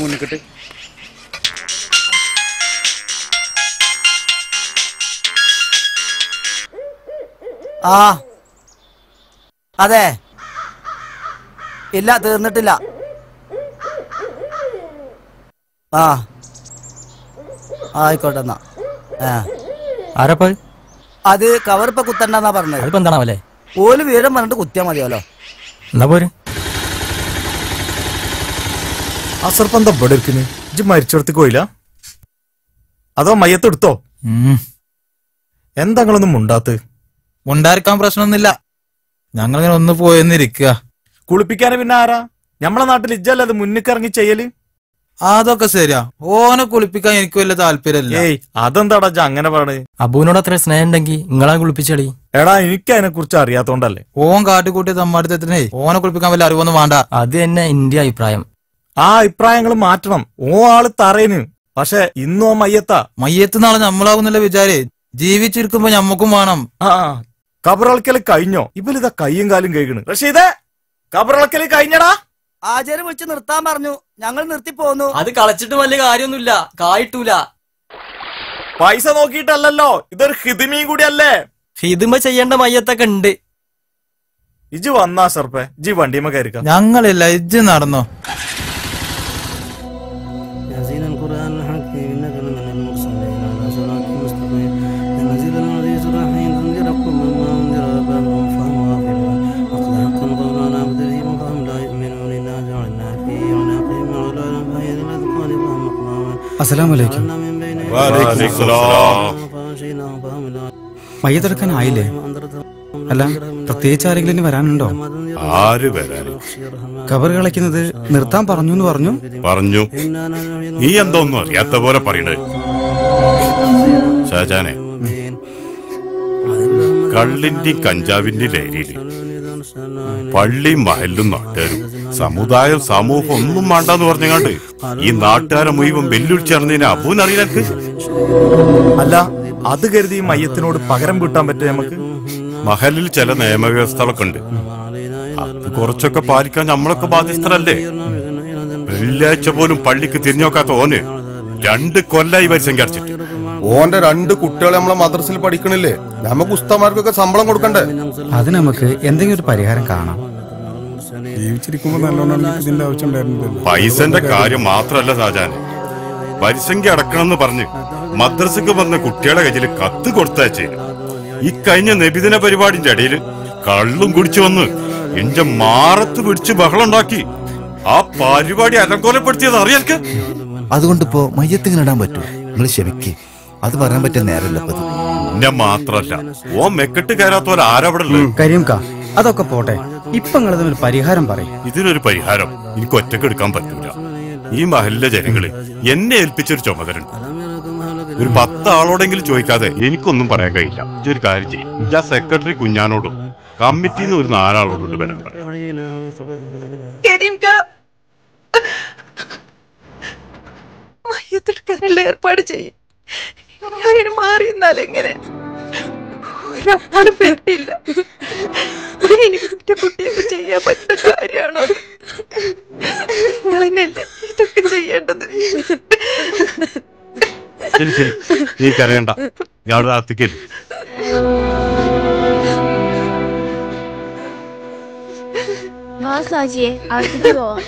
മുന്നിക്കിട്ട് ആ അതെ ഇല്ല തീർന്നിട്ടില്ല. ആ ആയിക്കോട്ടെ എന്നാ. ആരപ്പ അത് കവർ ഇപ്പൊ കുത്തണ്ടെന്നാ പറഞ്ഞത്. അതിപ്പോ എന്താണാവല്ലേ? ഓല് വീരം പറഞ്ഞിട്ട് കുത്തിയാ മതിയല്ലോ. എന്നാ പോര്. അസർപ്പം എന്താ ഇവിടെ ഇരിക്കുന്നു? ഇജ്ജ് മരിച്ചെടുത്തേക്ക് പോയില്ല അതോ മയ്യത്തെടുത്തോ? എന്താ നിങ്ങളൊന്നും മുണ്ടാത്ത്? മുണ്ടായിരിക്കാൻ പ്രശ്നമൊന്നുമില്ല. ഞങ്ങളിങ്ങനെ ഒന്ന് പോയെന്നിരിക്കുക. കുളിപ്പിക്കാന് പിന്നെ ആരാ? ഞമ്മളെ നാട്ടിൽ ഇജ്ജല്ലേ അത് മുന്നിക്കിറങ്ങി ചെയ്യല്? അതൊക്കെ ശരിയാ. ഓനെ കുളിപ്പിക്കാൻ എനിക്ക് വലിയ താല്പര്യമില്ല. ഏയ് അതെന്താടാ ഇജ്ജ് അങ്ങനെ പറയണേ? അബുവിനോട് അത്ര സ്നേഹം ഉണ്ടെങ്കിൽ നിങ്ങളെ കുളിപ്പിച്ചളി. എടാ എനിക്ക് അതിനെ കുറിച്ച് അറിയാത്തോണ്ടല്ലേ. ഓൻ കാട്ടിക്കൂട്ടി തമ്മാടിത്തത്തിനേ ഓനെ കുളിപ്പിക്കാൻ വല്ല അറിവൊന്നും വേണ്ട. അത് തന്നെ എന്റെ അഭിപ്രായം. ആ അഭിപ്രായങ്ങൾ മാറ്റണം. ആള് തറയിന്. പക്ഷെ ഇന്നോ മയ്യത്ത് നാളെ നമ്മളാവുന്നില്ല വിചാരേ. ജീവിച്ചിരിക്കുമ്പോ ഞമ്മക്കും വേണം. ആ കബറളക്കല് കഴിഞ്ഞോ? ഇവലിതാ കയ്യും കാലും കഴിക്കണ്. റഷീദേ കബറളക്കല് കഴിഞ്ഞടാ. ആചാര്യ വിളിച്ച് നിർത്താൻ പറഞ്ഞു, ഞങ്ങൾ നിർത്തി പോന്നു. അത് കളച്ചിട്ട് വലിയ കാര്യമൊന്നുമില്ല, കായിട്ടൂല. പൈസ നോക്കിയിട്ടല്ലോ, ഇതൊരു ഹിദിമയും കൂടി അല്ലേ. ഹിദിമ ചെയ്യേണ്ട മയ്യത്തൊക്കെ ഉണ്ട്. ഇജ് വന്നാ സർപ്പേ, ഇജ് വണ്ടിയമ്മ കയറിക്ക. ഞങ്ങളില്ല, ഇജ്ജ് നടന്നോ. അസ്സലാമലൈക്കും. മയ്യത്തെടുക്കാനായില്ലേ? അല്ല, പ്രത്യേകിച്ച് ആരെങ്കിലും വരാനുണ്ടോ? ആര് വരാൻ? കബർ കളയ്ക്കുന്നത് നിർത്താൻ പറഞ്ഞു പറഞ്ഞു. നീ എന്താ ഒന്നും അറിയാത്ത പോലെ പറയണേ? ഷാജാനെ, കള്ളിന്റെ കഞ്ചാവിന്റെ ലഹരിയില് പള്ളിയും മഹലും നാട്ടുകാരും സമുദായം സമൂഹം ഒന്നും വേണ്ടെന്ന് പറഞ്ഞാണ്ട് ഈ നാട്ടുകാരെ മുഴുവൻ വെല്ലുവിളിച്ചറിഞ്ഞതിന് അബൂനറിയാക്ക്. അല്ല, അത് കരുതി മയ്യത്തിനോട് പകരം വീട്ടാൻ പറ്റും നമുക്ക്? മഹലിൽ ചില നിയമവ്യവസ്ഥകളൊക്കെ ഉണ്ട്. അത് കുറച്ചൊക്കെ പാലിക്കാൻ നമ്മളൊക്കെ ബാധ്യസ്ഥരല്ലേ? വെള്ളിയാഴ്ച പോലും പള്ളിക്ക് തിരിഞ്ഞോക്കാത്ത ഓന് 2 കൊല്ലായി പരിസംഖ്യ അടച്ചിട്ട്. ഓന്റെ 2 കുട്ടികളെ നമ്മളെ മദ്രസയിൽ പഠിക്കണില്ലേ? നമുക്ക് ഉസ്താമാർക്കൊക്കെ ശമ്പളം കൊടുക്കണ്ടേ? അത് നമുക്ക് എന്തെങ്കിലും ഒരു പരിഹാരം കാണാം. ജീവിച്ചിരിക്കുമ്പോ നല്ലോണം ഇതിന്റെ ആവശ്യം ഉണ്ടായിരുന്നില്ല. പൈസന്റെ കാര്യം മാത്രല്ല ഷാജാനെ, പരിസംഖ്യ അടക്കണമെന്ന് പറഞ്ഞ് മദ്രസക്ക് വന്ന കുട്ടികളെ കയ്യിൽ കത്ത് കൊടുത്തയച്ചേ. ഈ കഴിഞ്ഞ നബിദിന പരിപാടിന്റെ ഇടയിൽ കള്ളും കുടിച്ചു വന്ന് എന്റെ മാറത്ത് പിടിച്ച് ബഹളം ഉണ്ടാക്കി. ആ പരിപാടി അലങ്കോലപ്പെടുത്തിയത് അറിയാൽക്ക്. അതുകൊണ്ടിപ്പോ മയ്യത്തിങ്ങനെ ഇടാൻ പറ്റുമോ? നിങ്ങൾ ക്ഷമിക്ക്, അത് പറയാൻ പറ്റിയ നേരല്ല. എന്നെ മാത്രല്ല, ഓ മെക്കെട്ട് കയറാത്തവർ ആരവിടെ കരിയംകാ, അതൊക്കെ പോട്ടെ. ഇപ്പൊ നിങ്ങളതിനൊരു പരിഹാരം പറയും. ഇതിനൊരു പരിഹാരം എനിക്ക് ഒറ്റക്ക് എടുക്കാൻ പറ്റൂല. ഈ മഹലിലെ ജനങ്ങള് എന്നെ ഏൽപ്പിച്ചൊരു ചുമതലുണ്ട്. ഒരു 10 ആളോടെങ്കിലും ചോദിക്കാതെ എനിക്കൊന്നും പറയാൻ കഴിയില്ല. ഇതൊരു കാര്യം ചെയ്യും, ഞാൻ സെക്രട്ടറി കുഞ്ഞാനോടും കമ്മിറ്റിന്ന് ഒരു 4 ആളോടുണ്ട് വരാൻ പറയാം. മയ്യത്തെടുക്കാനുള്ള ഏർപ്പാട് ചെയ്യും. ഞാൻ മാറി നിന്നാലെങ്ങനെ? ഒരാളും പറ്റില്ല. എനിക്ക് കുട്ടിയൊക്കെ ചെയ്യാൻ പറ്റുന്ന കാര്യമാണോ? നിങ്ങളെന്നല്ലേ ഇതൊക്കെ ചെയ്യേണ്ടത്? ശരി ശരി, നീ കരയണ്ട, ഞാൻ പ്രാർത്ഥിക്കരുത്. വാ സാജിയെ, അകത്തേക്ക് പോവാം.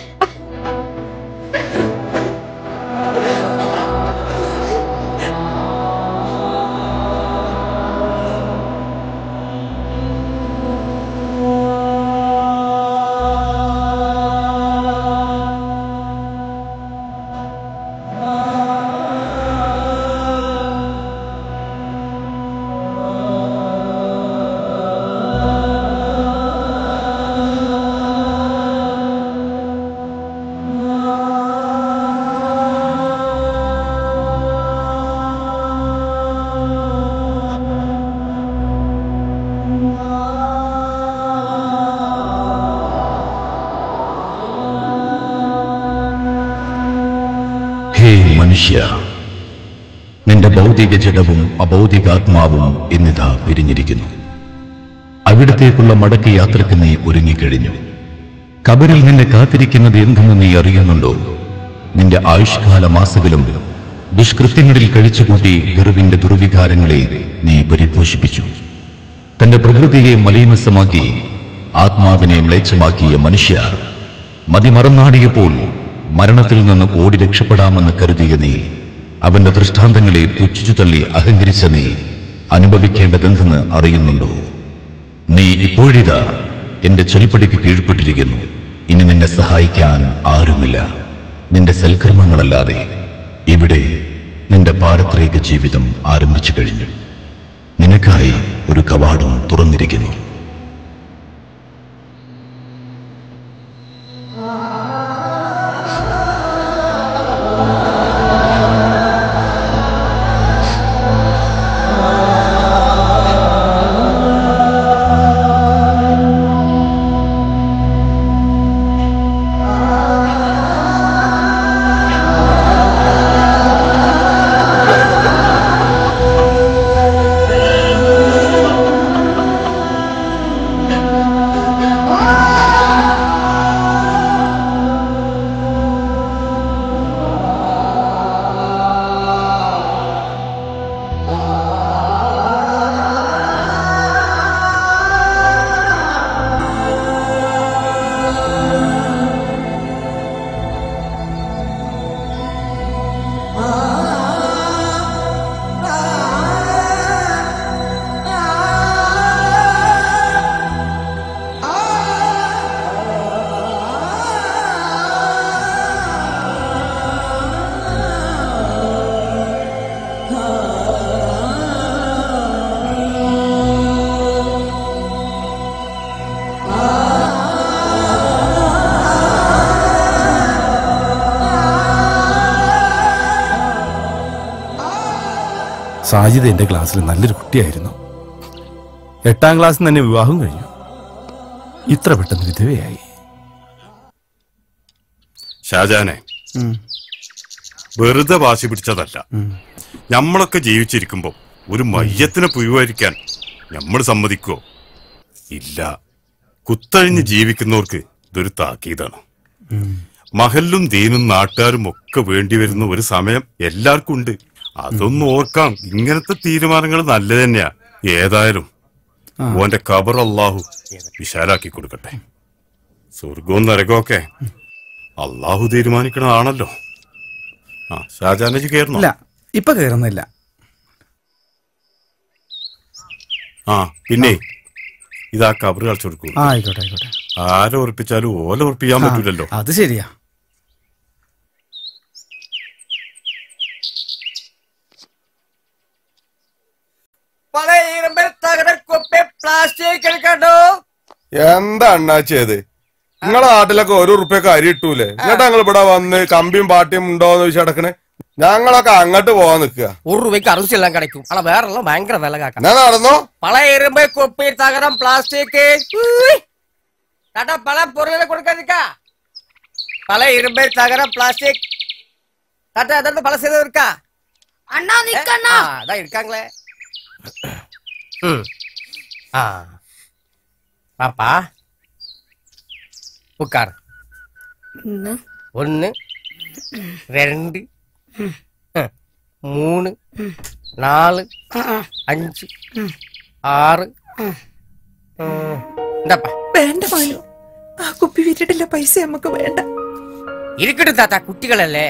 മനുഷ്യ, നിന്റെ ഭൗതിക ജഡവും അഭൗതികാത്മാവും എന്നിതാ പിരിഞ്ഞിരിക്കുന്നു. അവിടത്തേക്കുള്ള മടക്ക യാത്രയ്ക്ക് നീ ഒരുങ്ങിക്കഴിഞ്ഞു. കബറിൽ നിന്നെ കാത്തിരിക്കുന്നത് എന്തെന്ന് നീ അറിയുന്നുണ്ടോ? നിന്റെ ആയുഷ്കാല മാസങ്ങളും ദുഷ്കൃത്യങ്ങളിൽ കഴിച്ചുകൂട്ടി ഗർവിന്റെ ദുർവികാരങ്ങളെ നീ പരിപോഷിപ്പിച്ചു. തന്റെ പ്രകൃതിയെ മലീമസമാക്കി ആത്മാവിനെ മ്ലേച്ഛമാക്കിയ മനുഷ്യ, മതിമറന്നാടിയപ്പോൾ മരണത്തിൽ നിന്ന് ഓടി രക്ഷപ്പെടാമെന്ന് കരുതിയ നീ, അവന്റെ ദൃഷ്ടാന്തങ്ങളെ പുച്ഛിച്ചു തള്ളി അഹങ്കരിച്ച നീ അനുഭവിക്കേണ്ടതെന്തെന്ന് അറിയുന്നുണ്ടോ? നീ ഇപ്പോഴിതാ എന്റെ ചൊൽപ്പടിക്ക് കീഴ്പ്പെട്ടിരിക്കുന്നു. ഇനി നിന്നെ സഹായിക്കാൻ ആരുമില്ല, നിന്റെ സൽക്കർമ്മങ്ങളല്ലാതെ. ഇവിടെ നിന്റെ പാരത്രിക ജീവിതം ആരംഭിച്ചു കഴിഞ്ഞു. നിനക്കായി ഒരു കവാടം തുറന്നിരിക്കുന്നു. സാജിദ എന്റെ ക്ലാസ്സിൽ നല്ലൊരു കുട്ടിയായിരുന്നു. 8ാം ക്ലാസ്സിൽ തന്നെ വിവാഹം കഴിഞ്ഞു. ഇത്ര പെട്ടെന്ന് വിധവയായി. ഷാജാനെ, വെറുതെ വാശി പിടിച്ചതല്ല. നമ്മളൊക്കെ ജീവിച്ചിരിക്കുമ്പോ ഒരു മയ്യത്തിനെ പുഴുവായിരിക്കാൻ നമ്മൾ സമ്മതിക്കോ? ഇല്ല. കുത്തഴിഞ്ഞ് ജീവിക്കുന്നവർക്ക് ഇതൊരു താക്കീതാണ്. മഹല്ലും ദീനും നാട്ടുകാരും ഒക്കെ വേണ്ടിവരുന്ന ഒരു സമയം എല്ലാവർക്കും ഉണ്ട്. അതൊന്നും ഓർക്കാം. ഇങ്ങനത്തെ തീരുമാനങ്ങൾ നല്ലത് തന്നെയാ. ഏതായാലും ഓന്റെ ഖബർ അള്ളാഹു വിശാലാക്കി കൊടുക്കട്ടെ. സ്വർഗവും നരകമൊക്കെ അള്ളാഹു തീരുമാനിക്കണതാണല്ലോ. ഷാജാനജി കേറണോ? ഇപ്പൊ കേറുന്നില്ല. പിന്നെ ഇതാ ഖബർ കളിച്ചു കൊടുക്കൂ. ആയിക്കോട്ടെ ആയിക്കോട്ടെ. ആരെ ഉറപ്പിച്ചാലും ഓല ഉറപ്പിക്കാൻ പറ്റൂലല്ലോ. അത് ശരിയാ. എന്താ അണ്ണാച്ചത്? നിങ്ങളെ നാട്ടിലൊക്കെ ₹1 അരി ഇട്ടൂലേ? എന്നിട്ട് ഞങ്ങൾ ഇവിടെ വന്ന് കമ്പിയും പാട്ടിയും ഉണ്ടോന്ന് ചോദിച്ചു നടക്കണേ. ഞങ്ങളൊക്കെ അങ്ങോട്ട് പോവാൻ നിക്കുക. ₹1 അറുതെല്ലാം കിടക്കും. അല്ല വേറെ ഭയങ്കര വില കാക്കാം. ഞാൻ നടന്നോ? പഴയ ഇരുമ്പ്, കുപ്പി, തകരം, പ്ലാസ്റ്റിക് പല പൊരുളെ കൊടുക്കാതിരിക്കാ. പഴയ ഇരുമ്പ്, തകരം, പ്ലാസ്റ്റിക് അതെന്ത് പല ചെയ്ത് இருக்கா? அதான் இருக்காங்களே. பாப்பா உட்கார். 1 2 3 4 5 6 എന്താപ്പാ? വേണ്ട മാനു, ആ കുപ്പി വിറ്റിട്ടില്ല പൈസ നമുക്ക് വേണ്ട. ഇരിക്കട്ടെ താത്ത, കുട്ടികളല്ലേ.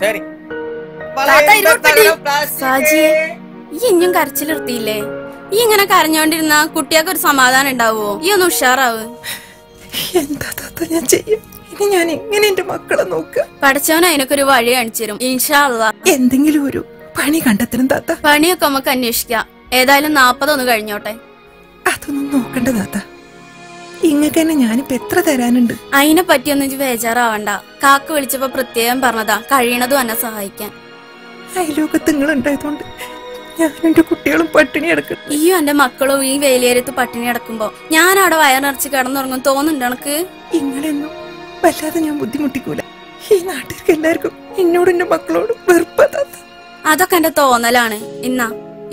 ശരി. സാജിയെ, ഈ ഇഞ്ഞും കരച്ചിലിർത്തിയില്ലേ? ഈ ഇങ്ങനെ കരഞ്ഞോണ്ടിരുന്ന കുട്ടിയൊക്കെ ഒരു സമാധാനം ഉണ്ടാവോ? ഈ ഒന്ന് ഉഷാറാവ്. എന്താ താത്ത ഞാൻ ചെയ്യും? ഇനി ഞാൻ എങ്ങനെ എന്റെ മക്കളെ നോക്കുക? പഠിച്ചവൻ അതിനൊക്കെ ഒരു വഴി കാണിച്ചു തരും ഇൻഷാ അല്ലാഹ്. എന്തെങ്കിലും ഒരു പണി കണ്ടെത്തണം താത്ത. പണിയൊക്കെ നമുക്ക് അന്വേഷിക്കാം. ഏതായാലും 40 ഒന്ന് കഴിഞ്ഞോട്ടെ. അതൊന്നും നോക്കണ്ട താത്ത. ഇങ്ങക്ക് തന്നെ ഞാനിപ്പോ എത്ര തരാനുണ്ട്? അതിനെ പറ്റിയൊന്നും ബേജാറാവണ്ട. കാക്ക വിളിച്ചപ്പോ പ്രത്യേകം പറഞ്ഞതാ കഴിയണതും എന്നെ സഹായിക്കാൻ. അയലോകത്ത് നിങ്ങളുണ്ടായതുകൊണ്ട് ഞാനും എന്റെ കുട്ടികളും പട്ടിണി കിടക്കും. ഈയും എന്റെ മക്കളും ഈ വേലിയേരത്ത് പട്ടിണി കിടക്കുമ്പോ ഞാൻ അവിടെ വയറിറച്ച് കിടന്നുറങ്ങും തോന്നുന്നുണ്ട് എനക്ക്? ഇങ്ങളെന്നും വല്ലാതെ ഞാൻ ബുദ്ധിമുട്ടിക്കൂല. ഈ നാട്ടിലേക്ക് എല്ലാവർക്കും എന്നോടും എന്റെ മക്കളോടും വെറുപ്പാ താത്ത. അതൊക്കെ എന്റെ തോന്നലാണ്. ഇന്നാ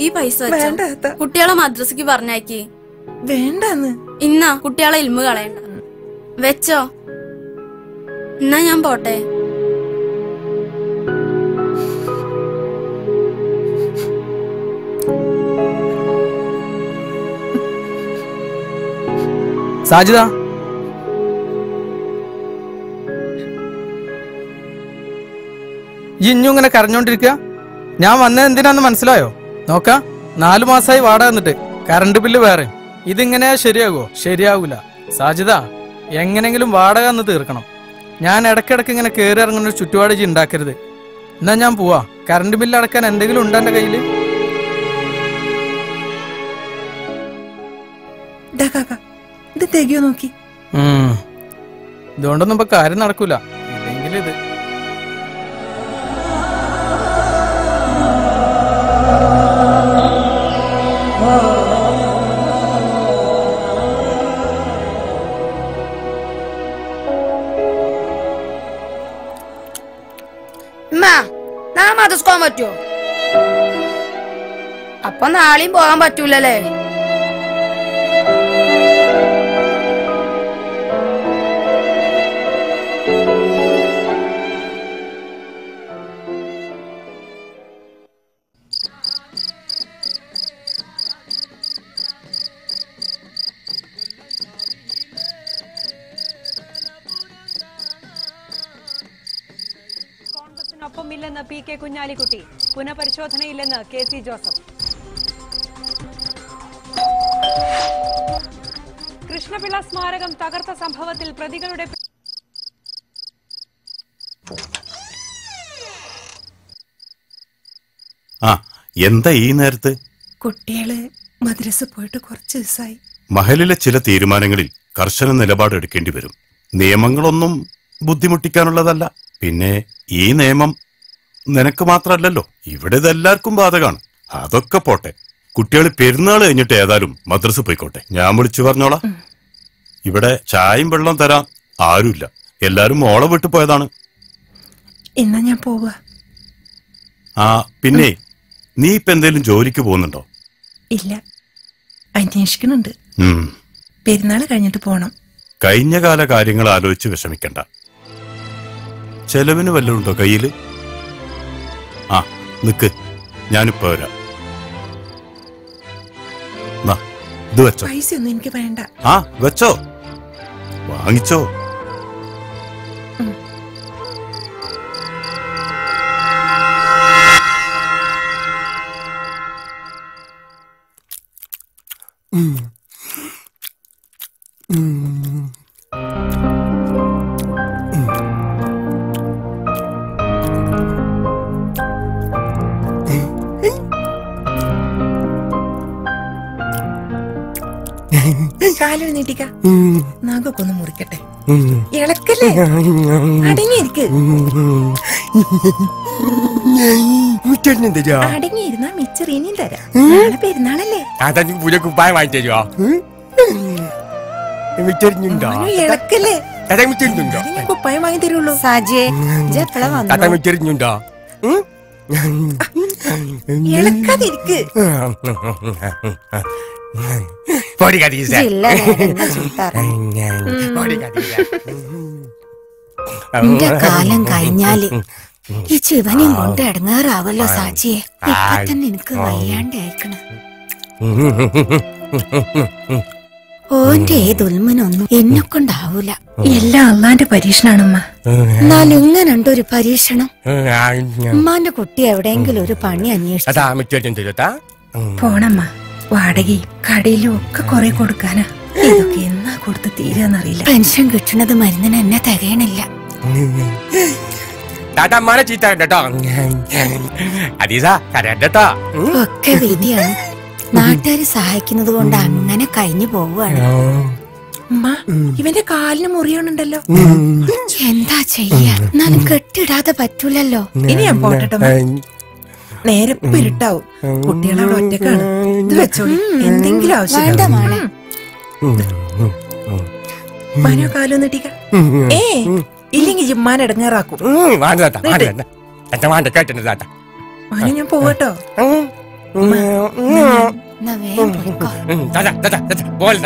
ഈ പൈസ വെച്ചോ. കുട്ടികളെ മദ്രസക്ക് പറഞ്ഞാക്കി. വേണ്ടെന്ന്. ഇന്നാ കുട്ടികളെ ഇൽമ കളയണ്ട. വെച്ചോ. എന്നാ ഞാൻ പോട്ടെ. സാജിദ, ഇഞ്ഞും ഇങ്ങനെ കരഞ്ഞോണ്ടിരിക്കുക? ഞാൻ വന്നത് എന്തിനാന്ന് മനസ്സിലായോ? നോക്ക, 4 മാസമായി വാടക തന്നിട്ട്, കറണ്ട് ബില്ല് വേറെ. ഇതിങ്ങനെ ശരിയാകുമോ? ശരിയാകൂല. സാജിദ, എങ്ങനെങ്കിലും വാടക ഒന്ന് തീർക്കണം. ഞാൻ ഇടയ്ക്കിടയ്ക്ക് ഇങ്ങനെ കയറി ഇറങ്ങുന്ന ഒരു ചുറ്റുപാട് ഉണ്ടാക്കരുത്. എന്നാ ഞാൻ പോവാ. കറണ്ട് ബില്ല് അടക്കാൻ എന്തെങ്കിലും ഉണ്ടോ എന്റെ കയ്യില്? ഇത് തികയോ നോക്കി. ഇതുകൊണ്ടൊന്നും ഇപ്പൊ കാര്യം നടക്കൂല. ഇല്ലെങ്കിൽ ഇത് പോകാൻ പറ്റുമോ? അപ്പൊ നാളെയും പോകാൻ പറ്റൂലല്ലേ? ഒപ്പമില്ലെന്ന് പി.കെ. കുഞ്ഞാലിക്കുട്ടി. പുനഃപരിശോധനയില്ലെന്ന് കെ.സി. ജോസഫ്. കൃഷ്ണപിള്ള സ്മാരകം തകർത്ത സംഭവത്തിൽ പ്രതികളുടെ എന്താ ഈ നേരത്ത്? കുട്ടികള് മദ്രസ പോയിട്ട് കുറച്ച് ദിവസമായി. മഹലിലെ ചില തീരുമാനങ്ങളിൽ കർശന നിലപാട് എടുക്കേണ്ടി വരും. നിയമങ്ങളൊന്നും ബുദ്ധിമുട്ടിക്കാനുള്ളതല്ല. പിന്നെ ഈ നിയമം നിനക്ക് മാത്രമല്ലല്ലോ, ഇവിടെ ഇതെല്ലാവർക്കും ബാധകമാണ്. അതൊക്കെ പോട്ടെ, കുട്ടികൾ പെരുന്നാൾ കഴിഞ്ഞിട്ട് ഏതായാലും മദ്രസ പോയിക്കോട്ടെ. ഞാൻ വിളിച്ചു പറഞ്ഞോളാം. ഇവിടെ ചായയും വെള്ളം തരാൻ ആരുമില്ല. എല്ലാരും മോളെ വിട്ടു പോയതാണ്. എന്നാ ഞാൻ പോവാ. പിന്നെ നീ ഇപ്പൊ എന്തേലും ജോലിക്ക് പോകുന്നുണ്ടോ? ഇല്ല, അന്വേഷിക്കുന്നുണ്ട്. പെരുന്നാൾ കഴിഞ്ഞിട്ട് പോണം. കഴിഞ്ഞ കാല കാര്യങ്ങൾ ആലോചിച്ച് വിഷമിക്കണ്ട. ചെലവിന് വല്ലതും ഉണ്ടോ കയ്യില്? നിക്ക്, ഞാനിപ്പോ വരാം. ഇത് വെച്ചോ. പൈസ ഒന്നും എനിക്ക് വേണ്ട. വെച്ചോ, വാങ്ങിച്ചോ. കാലൊരു നീട്ടിക്ക, നാഗൊക്കെ ഒന്ന് മുറിക്കട്ടെ. ഇളക്കല്ലേ, അടങ്ങിയിരിക്ക്. അടങ്ങിയിരുന്നാ മിച്ചർ ഇനിയും തരാം. നാളെ പെരുന്നാളല്ലേ? കുപ്പായം വാങ്ങി തരുവോ? ഇളക്കല്ലേ, കുപ്പായം വാങ്ങി തരുള്ളൂ. മിച്ചറിഞ്ഞുണ്ടോ? ഇളക്കാതിരിക്ക്. എന്റെ കാലം കഴിഞ്ഞാല് ഈ ശിവനെയും കൊണ്ട് ഇടങ്ങാറാവല്ലോ സാജിയെ. ഇപ്പൊ തന്നെ എനിക്ക് വയ്യാണ്ട് അയക്കണം. ഓന്റെ ഏതൊൽമനൊന്നും എന്നെ കൊണ്ടാവൂല. എല്ലാം അള്ളാന്റെ പരീക്ഷണാണമ്മ. എന്നാലും ഇങ്ങനുണ്ട് ഒരു പരീക്ഷണം. ഉമ്മാന്റെ കുട്ടി എവിടെയെങ്കിലും ഒരു പണി അന്വേഷിച്ചു പോണമ്മ. വാടകയും കടയിലും ഒക്കെ കൊറേ കൊടുക്കാനാ. ഇതൊക്കെ എന്നാ കൊടുത്ത് തീരാന്നറിയില്ല. പെൻഷൻ കിട്ടണത് മരുന്നിന് എന്നെ തികയണില്ല. ഒക്കെ വിധിയാണ്. നാട്ടുകാര് സഹായിക്കുന്നത് കൊണ്ട് അങ്ങനെ കഴിഞ്ഞു പോവുകയാണ്. ഇവന്റെ കാലിന് മുറിയോണുണ്ടല്ലോ. എന്താ ചെയ്യാ? എന്നാലും കെട്ടിടാതെ പറ്റൂലല്ലോ. ഇനി ഞാൻ പോട്ടെട്ടോ. നേരെ പിരിട്ടാവും. കുട്ടികളവിടെ ഒറ്റക്കാണ്. ഇത് വെച്ചോളി, എന്തെങ്കിലും ആവശ്യം. മനോ കാലൊന്നും നീട്ടിക്ക. ഇല്ലെങ്കിൽ ജിമ്മാൻ ഇടങ്ങാറാക്കും. മനു ഞാൻ പോവട്ടോ. പോലെ